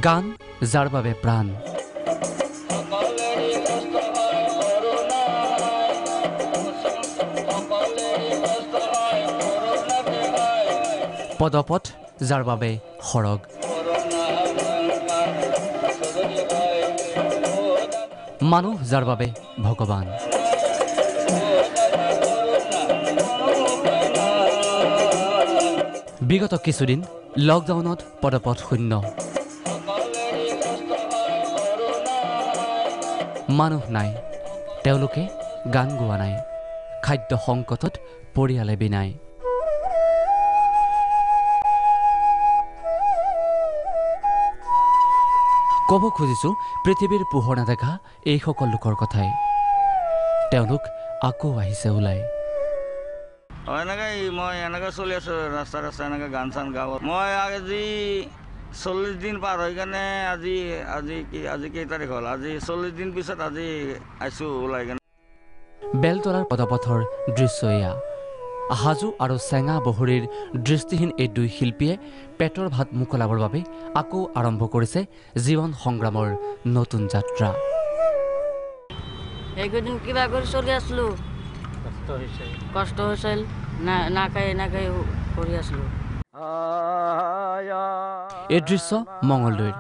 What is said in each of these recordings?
গান যাৰ বাবে প্ৰাণ পদপথ যাৰ বাবে সৰগ মানুহ যাৰ বাবে ভগৱান বিগত কিছুদিন লকডাউনত পদপথ শূন্য মানুহ নাই তেওঁলোকে গান গোৱা নাই খাদ্য সংকটত পৰিয়ালে বিনাই ক'ব খুজিছো পৃথিৱীৰ পোহৰ নেদেখা এই সকল লোকৰ কথাই তেওঁলোক আকৌ আহিছে ওলাই মই এনেকৈ চলি আছোঁ ৰাস্তা এনেকৈ গান চান গাব মই আজি 40 দিন পাৰ হৈ কেনে আজি কেই তাৰিখ হ'ল আজি 40 দিন পিছত আজি আইছোঁ ওলাই কেনে বেলতলাৰ পদপথৰ দৃশ্য এয়া হাজো আৰু চেঙা বহৰীৰ দৃষ্টিহীন এই দুই শিল্পীয়ে পেটৰ ভাত মোকলাবৰ বাবে আকৌ আৰম্ভ কৰিছে জীৱন সংগ্ৰামৰ নতুন যাত্ৰা এইকেইদিন কিবা কৰি চলি আছিলোঁ কষ্ট হৈছিল নাখাই কৰি আছিলোঁ এই দৃশ্য মঙলদৈৰ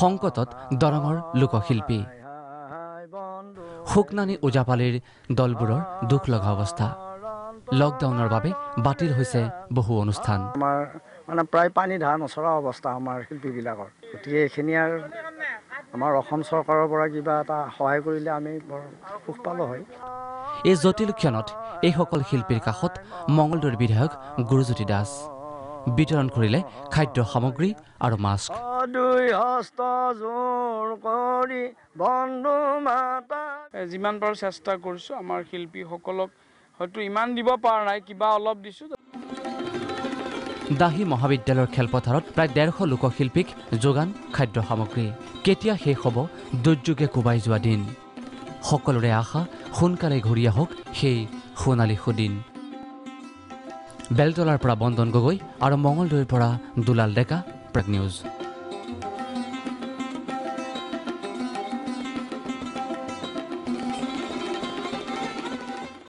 সংকটত দৰঙৰ লোকশিল্পী শুকনানী ওজাপালিৰ দলবোৰৰ দুখ লগা অৱস্থা লকডাউনৰ বাবে বাতিল হৈছে বহু অনুষ্ঠান আমাৰ মানে প্ৰায় পানী ধাৰ নচৰা অৱস্থা আমাৰ শিল্পীবিলাকৰ গতিকে এইখিনি আৰু আমাৰ অসম চৰকাৰৰ পৰা কিবা এটা সহায় কৰিলে আমি বৰ সুখ পালোঁ হয় এই জটিল ক্ষণত এইসকল শিল্পীৰ কাষত মঙলদৈৰ বিধায়ক গুৰুজ্যোতি দাস বিতৰণ কৰিলে খাদ্য সামগ্ৰী আৰু মাস্ক যিমান পাৰোঁ চেষ্টা কৰিছোঁ আমাৰ শিল্পীসকলক হয়তো ইমান দিব পৰা নাই কিবা অলপ দিছোঁ দাহি মহাবিদ্যালয়ৰ খেলপথাৰত প্ৰায় 150 লোকশিল্পীক যোগান খাদ্য সামগ্ৰী কেতিয়া শেষ হ'ব দুৰ্যোগে কোবাই যোৱা দিন সকলোৰে আশা সোনকালে ঘূৰি আহক সেই সোণালী সুদিন বেলতলাৰ পৰা বন্দন গগৈ আৰু মঙলদৈৰ পৰা দুলাল ডেকা প্ৰাগ নিউজ